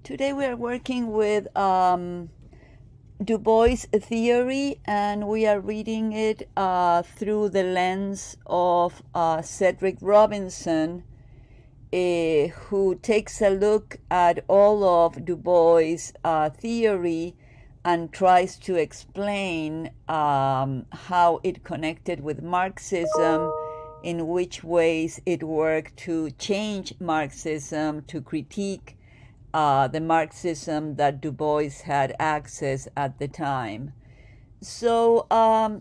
Today we are working with Du Bois theory, and we are reading it through the lens of Cedric Robison, who takes a look at all of Du Bois' theory and tries to explain how it connected with Marxism, in which ways it worked to change Marxism, to critique the Marxism that Du Bois had access at the time. So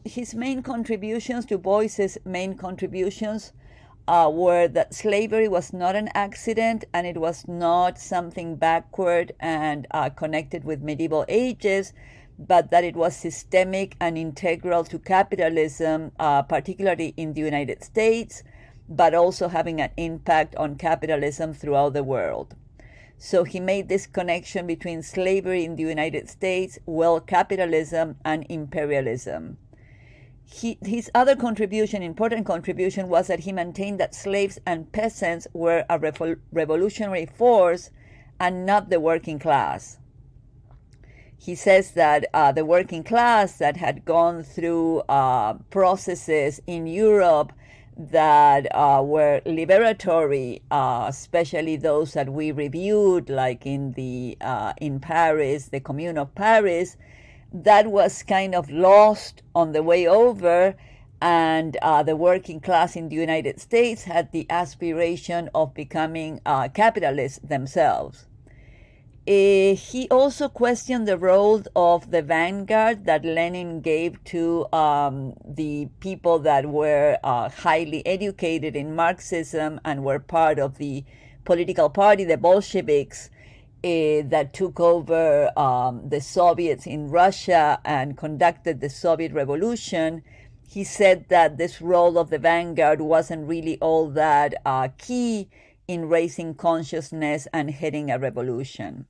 his main contributions, Du Bois's main contributions, were that slavery was not an accident and it was not something backward and connected with medieval ages, but that it was systemic and integral to capitalism, particularly in the United States, but also having an impact on capitalism throughout the world. So he made this connection between slavery in the United States, world capitalism, and imperialism. His other contribution, important contribution, was that he maintained that slaves and peasants were a revolutionary force and not the working class. He says that the working class that had gone through processes in Europe that were liberatory, especially those that we reviewed, like in Paris, the Commune of Paris, that was kind of lost on the way over, and the working class in the United States had the aspiration of becoming capitalists themselves. He also questioned the role of the vanguard that Lenin gave to the people that were highly educated in Marxism and were part of the political party, the Bolsheviks, that took over the Soviets in Russia and conducted the Soviet Revolution. He said that this role of the vanguard wasn't really all that key in raising consciousness and heading a revolution.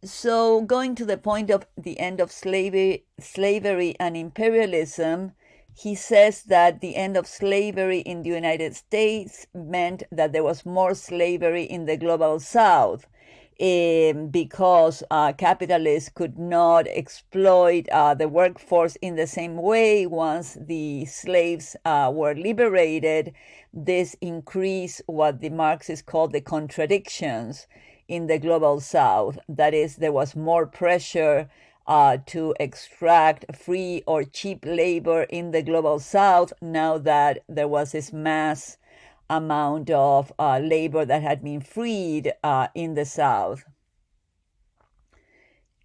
So going to the point of the end of slavery and imperialism, he says that the end of slavery in the United States meant that there was more slavery in the global South, because capitalists could not exploit the workforce in the same way once the slaves were liberated. This increased what the Marxists called the contradictions in the global South. That is, there was more pressure to extract free or cheap labor in the global South now that there was this mass amount of labor that had been freed in the South.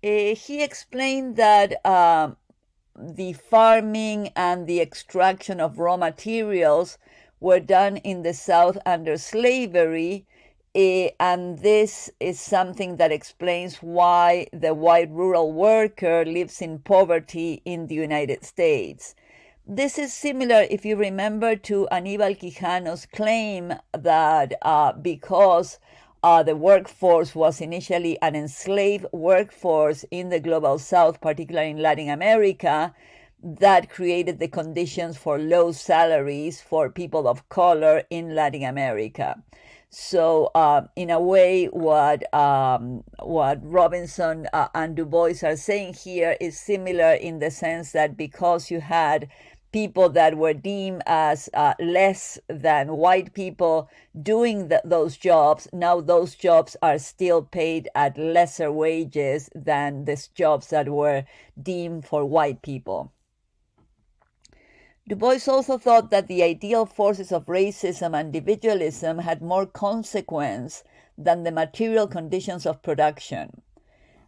He explained that the farming and the extraction of raw materials were done in the South under slavery, and this is something that explains why the white rural worker lives in poverty in the United States. This is similar, if you remember, to Aníbal Quijano's claim that because the workforce was initially an enslaved workforce in the global South, particularly in Latin America, that created the conditions for low salaries for people of color in Latin America. So, in a way, what Robison and Du Bois are saying here is similar in the sense that because you had people that were deemed as less than white people doing those jobs, now those jobs are still paid at lesser wages than the jobs that were deemed for white people. Du Bois also thought that the ideal forces of racism and individualism had more consequence than the material conditions of production.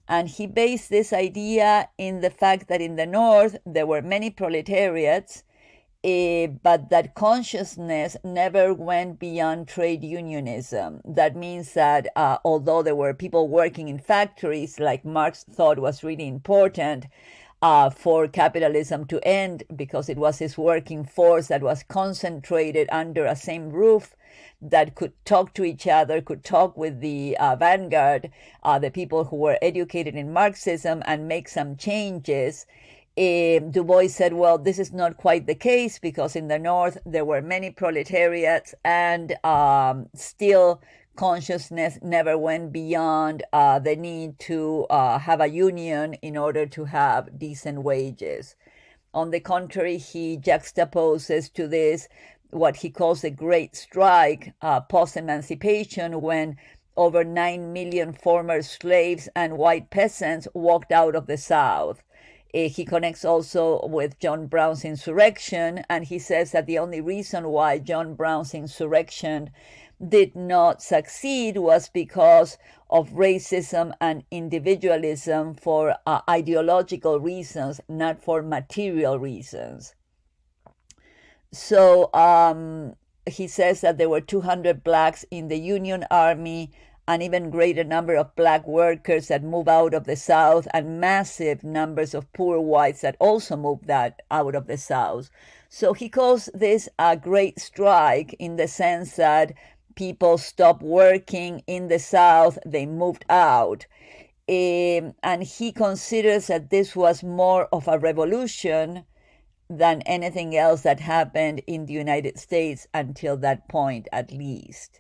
And he based this idea in the fact that in the North there were many proletariats, but that consciousness never went beyond trade unionism. That means that although there were people working in factories, like Marx thought was really important, for capitalism to end, because it was this working force that was concentrated under a same roof, that could talk to each other, could talk with the vanguard, the people who were educated in Marxism, and make some changes. Du Bois said, well, this is not quite the case, because in the North there were many proletariats, and still consciousness never went beyond the need to have a union in order to have decent wages. On the contrary, he juxtaposes to this what he calls the Great Strike post-emancipation, when over 9 million former slaves and white peasants walked out of the South. He connects also with John Brown's insurrection, and he says that the only reason why John Brown's insurrection did not succeed was because of racism and individualism, for ideological reasons, not for material reasons. So he says that there were 200 blacks in the Union Army, an even greater number of black workers that moved out of the South, and massive numbers of poor whites that also moved out of the South. So he calls this a great strike in the sense that people stopped working in the South, they moved out. And he considers that this was more of a revolution than anything else that happened in the United States until that point, at least.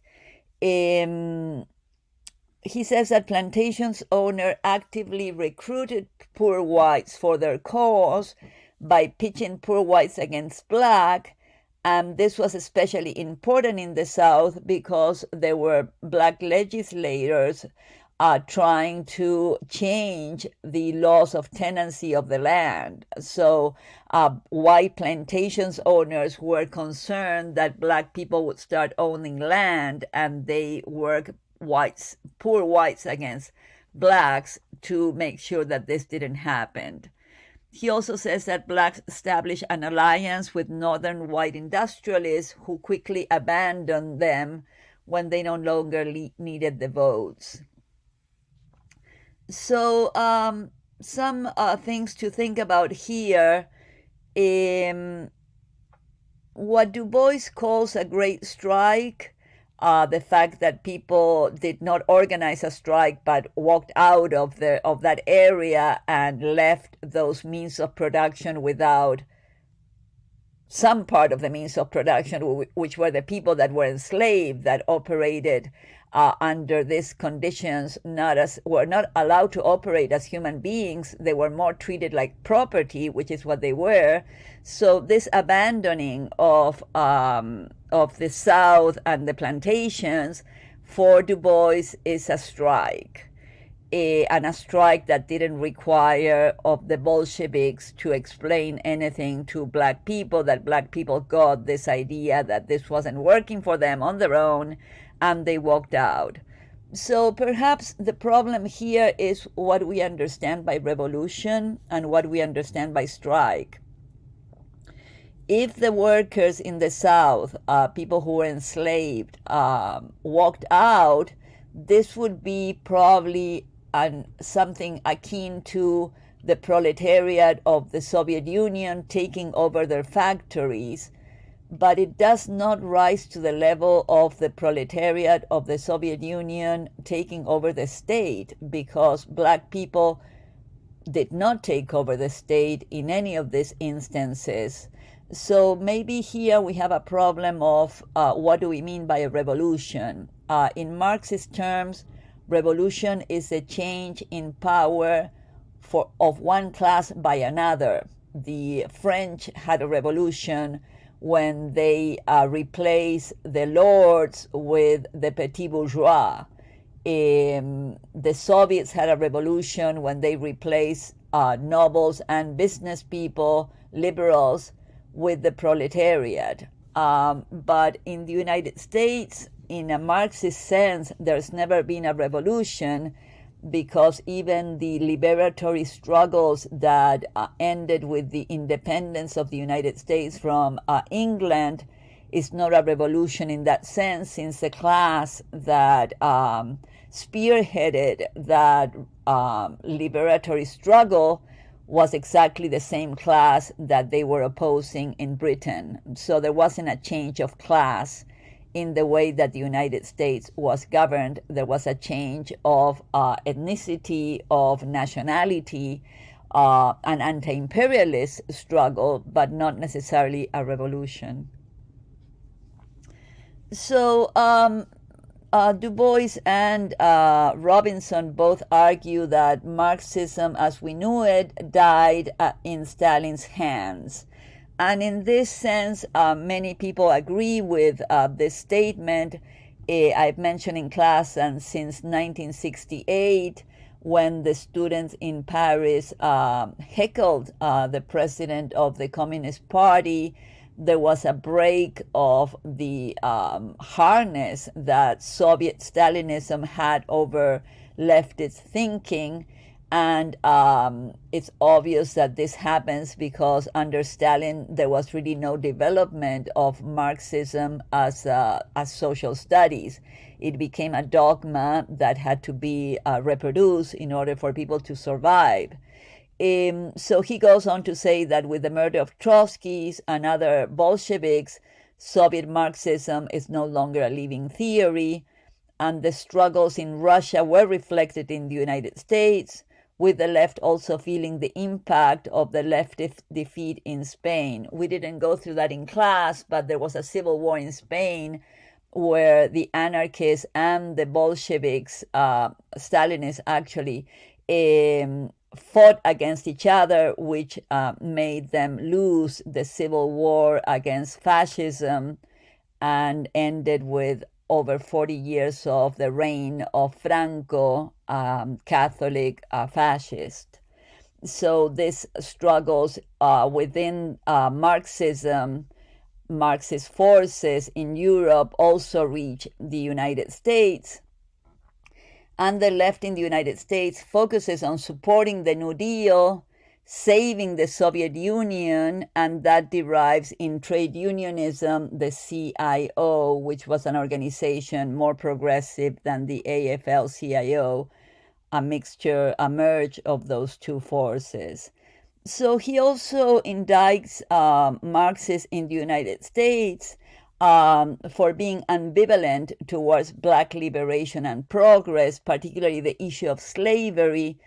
He says that plantations owner actively recruited poor whites for their cause by pitching poor whites against black. And this was especially important in the South because there were black legislators trying to change the laws of tenancy of the land. So white plantations owners were concerned that black people would start owning land, and they work poor whites against blacks to make sure that this didn't happen. He also says that blacks established an alliance with northern white industrialists who quickly abandoned them when they no longer needed the votes. So some things to think about here. What Du Bois calls a great strike, the fact that people did not organize a strike but walked out of that area and left those means of production without some part of the means of production, which were the people that were enslaved, that operated under these conditions, were not allowed to operate as human beings. They were more treated like property, which is what they were. So this abandoning of the South and the plantations for Du Bois is a strike, and a strike that didn't require of the Bolsheviks to explain anything to black people, that black people got this idea that this wasn't working for them on their own, and they walked out. So perhaps the problem here is what we understand by revolution and what we understand by strike. If the workers in the South, people who were enslaved, walked out, this would be probably something akin to the proletariat of the Soviet Union taking over their factories, but it does not rise to the level of the proletariat of the Soviet Union taking over the state, because black people did not take over the state in any of these instances. So maybe here we have a problem of what do we mean by a revolution? In Marxist terms, revolution is a change in power of one class by another. The French had a revolution when they replaced the lords with the petit bourgeois. The Soviets had a revolution when they replaced nobles and business people, liberals, with the proletariat. But in the United States, in a Marxist sense, there's never been a revolution, because even the liberatory struggles that ended with the independence of the United States from England is not a revolution in that sense, since the class that spearheaded that liberatory struggle was exactly the same class that they were opposing in Britain. So there wasn't a change of class in the way that the United States was governed. There was a change of ethnicity, of nationality, an anti-imperialist struggle, but not necessarily a revolution. So Du Bois and Robison both argue that Marxism as we knew it died in Stalin's hands. And in this sense, many people agree with this statement. I've mentioned in class, and since 1968, when the students in Paris heckled the president of the Communist Party, there was a break of the harness that Soviet Stalinism had over leftist thinking. And it's obvious that this happens because under Stalin, there was really no development of Marxism as social studies. It became a dogma that had to be reproduced in order for people to survive. So he goes on to say that with the murder of Trotsky and other Bolsheviks, Soviet Marxism is no longer a living theory, and the struggles in Russia were reflected in the United States, with the left also feeling the impact of the leftist defeat in Spain. We didn't go through that in class, but there was a civil war in Spain where the anarchists and the Bolsheviks, Stalinists actually, fought against each other, which made them lose the civil war against fascism and ended with over 40 years of the reign of Franco, Catholic fascist. So these struggles within Marxism, Marxist forces in Europe also reach the United States. And the left in the United States focuses on supporting the New Deal, saving the Soviet Union, and that derives in trade unionism, the CIO, which was an organization more progressive than the AFL-CIO, a merge of those two forces. So he also indicts Marxists in the United States for being ambivalent towards Black liberation and progress, particularly the issue of slavery,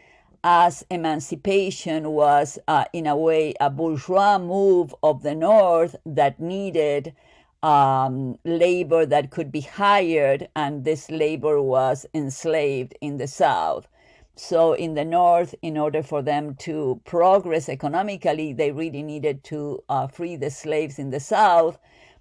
as emancipation was, in a way, a bourgeois move of the North that needed labor that could be hired, and this labor was enslaved in the South. So in the North, in order for them to progress economically, they really needed to free the slaves in the South.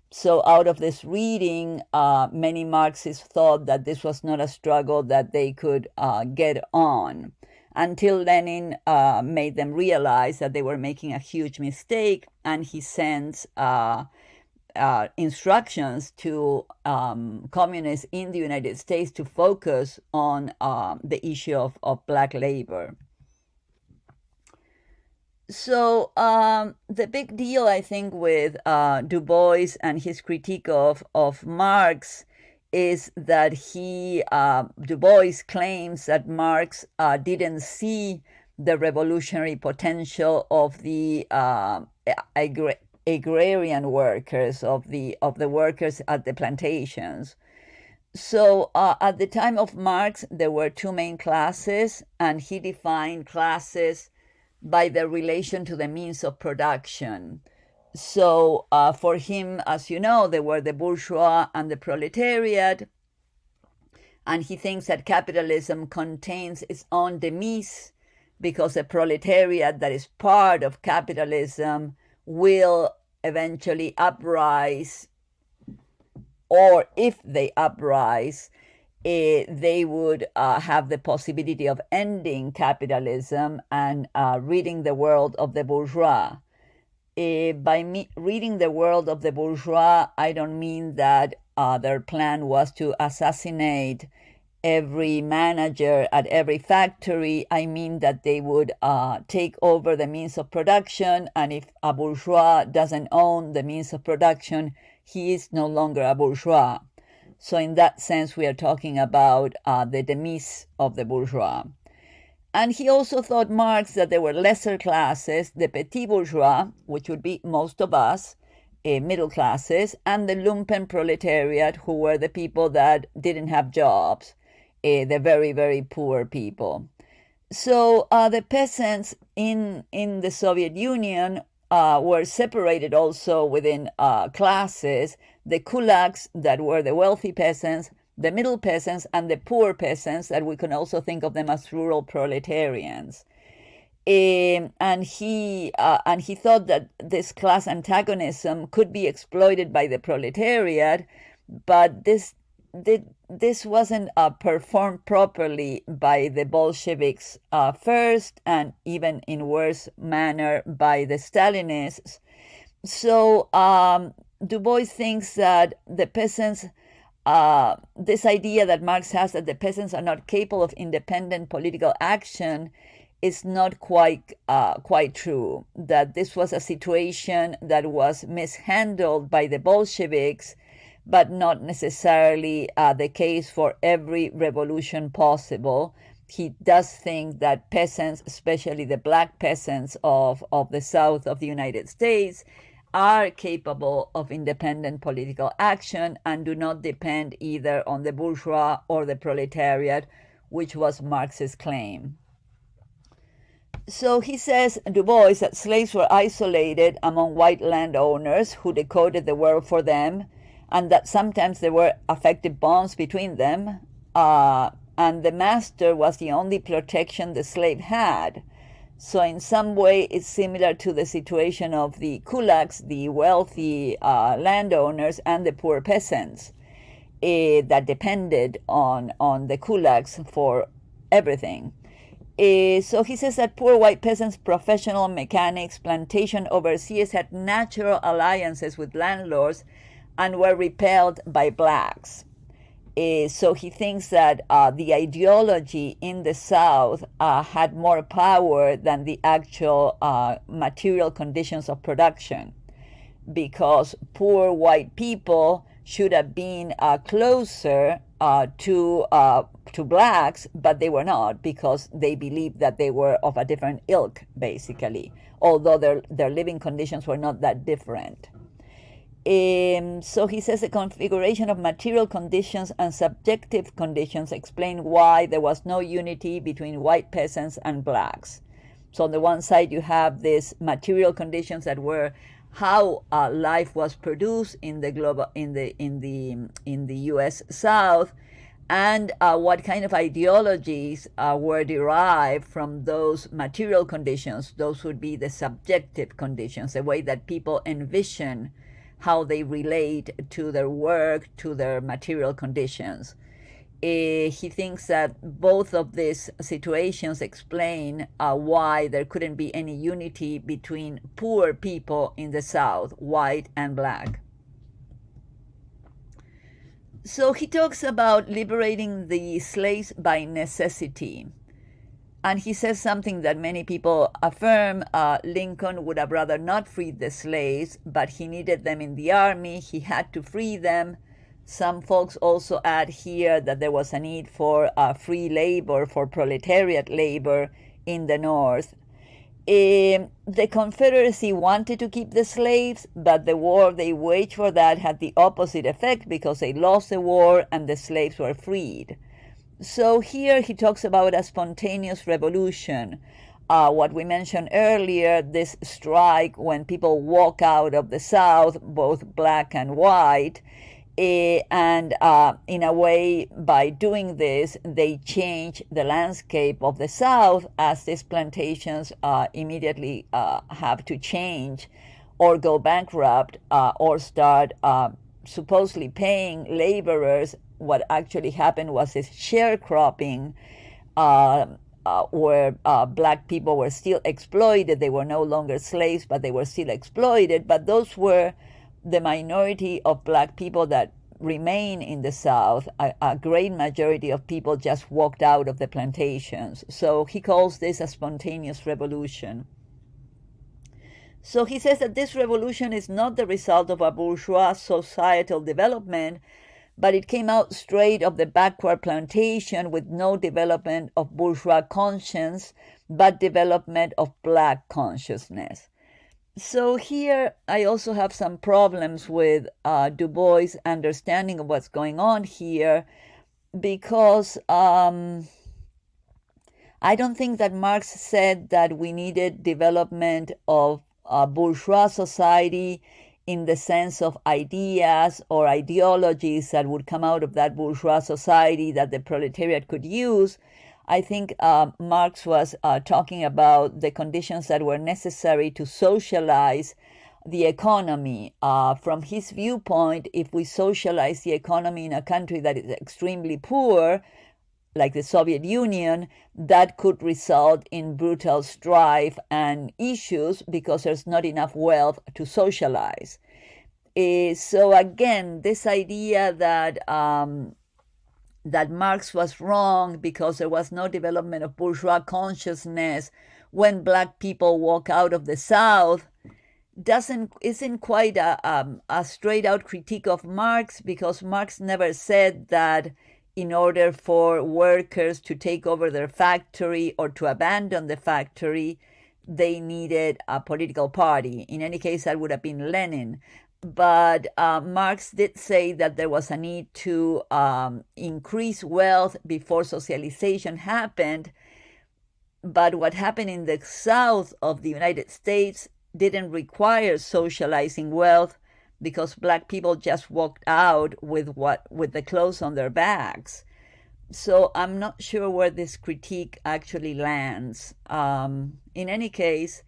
So out of this reading, many Marxists thought that this was not a struggle that they could get on, until Lenin made them realize that they were making a huge mistake, and he sends instructions to communists in the United States to focus on the issue of Black labor. So the big deal, I think, with Du Bois and his critique of Marx is that Du Bois claims that Marx didn't see the revolutionary potential of the agrarian workers, of the workers at the plantations. So at the time of Marx, there were two main classes, and he defined classes by their relation to the means of production. So for him, as you know, there were the bourgeois and the proletariat, and he thinks that capitalism contains its own demise, because the proletariat that is part of capitalism will eventually uprise, or if they uprise, they would have the possibility of ending capitalism and ridding the world of the bourgeois. By ridding the world of the bourgeois, I don't mean that their plan was to assassinate every manager at every factory. I mean that they would take over the means of production, and if a bourgeois doesn't own the means of production, he is no longer a bourgeois. So in that sense, we are talking about the demise of the bourgeois. And he also thought, Marx, that there were lesser classes, the petit bourgeois, which would be most of us, middle classes, and the lumpen proletariat, who were the people that didn't have jobs, the very, very poor people. So the peasants in the Soviet Union were separated also within classes. The kulaks, that were the wealthy peasants, the middle peasants and the poor peasants, that we can also think of them as rural proletarians. And he thought that this class antagonism could be exploited by the proletariat, but this wasn't performed properly by the Bolsheviks first, and even in worse manner by the Stalinists. So Du Bois thinks that the peasants, this idea that Marx has that the peasants are not capable of independent political action, is not quite true. That this was a situation that was mishandled by the Bolsheviks, but not necessarily the case for every revolution possible. He does think that peasants, especially the black peasants of the South of the United States, are capable of independent political action and do not depend either on the bourgeois or the proletariat, which was Marx's claim. So he says, Du Bois, that slaves were isolated among white landowners who decoded the world for them, and that sometimes there were affective bonds between them, and the master was the only protection the slave had. So in some way, it's similar to the situation of the kulaks, the wealthy landowners, and the poor peasants that depended on the kulaks for everything. So he says that poor white peasants, professional mechanics, plantation overseers had natural alliances with landlords and were repelled by blacks. So he thinks that the ideology in the South had more power than the actual material conditions of production, because poor white people should have been closer to blacks, but they were not, because they believed that they were of a different ilk, basically, although their living conditions were not that different. So he says the configuration of material conditions and subjective conditions explain why there was no unity between white peasants and blacks. So on the one side, you have these material conditions that were how life was produced in the global in the U.S. South, and what kind of ideologies were derived from those material conditions. Those would be the subjective conditions, the way that people envision how they relate to their work, to their material conditions. He thinks that both of these situations explain why there couldn't be any unity between poor people in the South, white and black. So he talks about liberating the slaves by necessity. And he says something that many people affirm. Lincoln would have rather not freed the slaves, but he needed them in the army. He had to free them. Some folks also add here that there was a need for free labor, for proletariat labor in the North. The Confederacy wanted to keep the slaves, but the war they waged for that had the opposite effect, because they lost the war and the slaves were freed. So here he talks about a spontaneous revolution. What we mentioned earlier, this strike when people walk out of the South, both black and white, and in a way, by doing this, they change the landscape of the South, as these plantations immediately have to change or go bankrupt or start supposedly paying laborers. What actually happened was this sharecropping, where black people were still exploited. They were no longer slaves, but they were still exploited. But those were the minority of black people that remain in the South. A great majority of people just walked out of the plantations. So he calls this a spontaneous revolution. So he says that this revolution is not the result of a bourgeois societal development, but it came out straight of the backward plantation, with no development of bourgeois conscience, but development of black consciousness. So here I also have some problems with Du Bois' understanding of what's going on here, because I don't think that Marx said that we needed development of bourgeois society in the sense of ideas or ideologies that would come out of that bourgeois society that the proletariat could use. I think Marx was talking about the conditions that were necessary to socialize the economy. From his viewpoint, if we socialize the economy in a country that is extremely poor, like the Soviet Union, that could result in brutal strife and issues because there's not enough wealth to socialize. So again, this idea that that Marx was wrong because there was no development of bourgeois consciousness when black people walk out of the South isn't quite a straight out critique of Marx, because Marx never said that in order for workers to take over their factory or to abandon the factory, they needed a political party. In any case, that would have been Lenin. But Marx did say that there was a need to increase wealth before socialization happened. But what happened in the South of the United States didn't require socializing wealth, because black people just walked out with the clothes on their backs. So I'm not sure where this critique actually lands. In any case,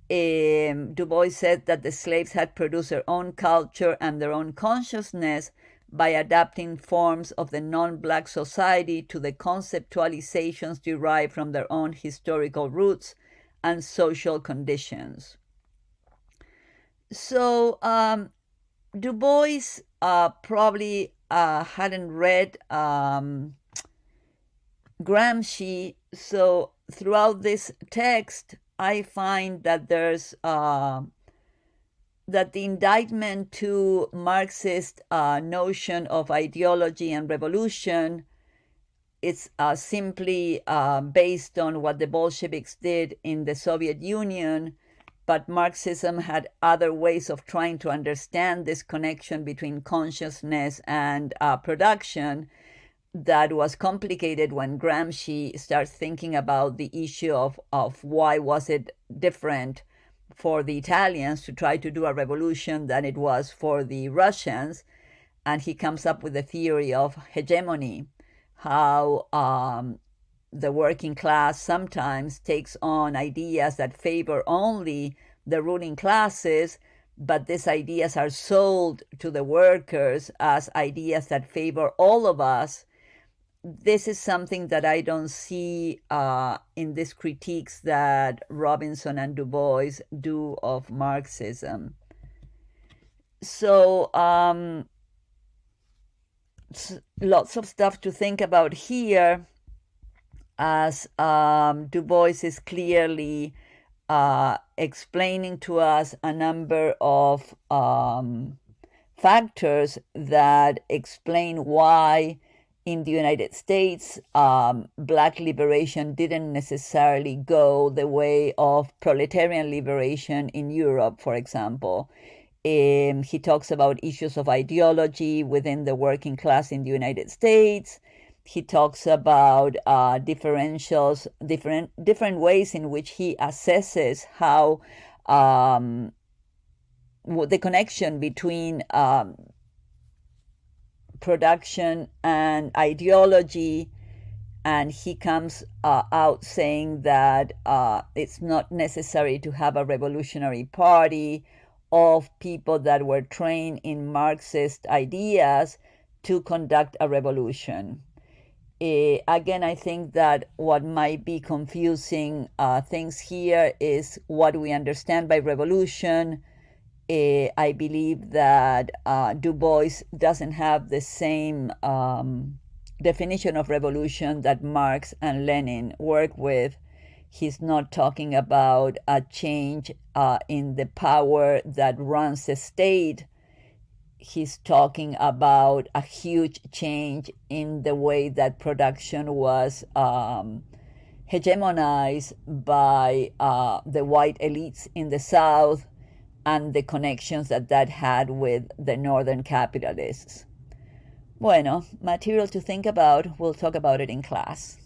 Du Bois said that the slaves had produced their own culture and their own consciousness by adapting forms of the non-black society to the conceptualizations derived from their own historical roots and social conditions. So Du Bois probably hadn't read Gramsci, so throughout this text, I find that there's that the indictment to Marxist notion of ideology and revolution is simply based on what the Bolsheviks did in the Soviet Union, but Marxism had other ways of trying to understand this connection between consciousness and production that was complicated when Gramsci starts thinking about the issue of why was it different for the Italians to try to do a revolution than it was for the Russians. And he comes up with the theory of hegemony, how the working class sometimes takes on ideas that favor only the ruling classes, but these ideas are sold to the workers as ideas that favor all of us. This is something that I don't see in these critiques that Robison and Du Bois do of Marxism. So lots of stuff to think about here, as Du Bois is clearly explaining to us a number of factors that explain why in the United States, black liberation didn't necessarily go the way of proletarian liberation in Europe, for example. He talks about issues of ideology within the working class in the United States. He talks about differentials, different ways in which he assesses how the connection between production and ideology, and he comes out saying that it's not necessary to have a revolutionary party of people that were trained in Marxist ideas to conduct a revolution. Again, I think that what might be confusing things here is what we understand by revolution. I believe that Du Bois doesn't have the same definition of revolution that Marx and Lenin work with. He's not talking about a change in the power that runs the state. He's talking about a huge change in the way that production was hegemonized by the white elites in the South, and the connections that had with the northern capitalists. Bueno, material to think about. We'll talk about it in class.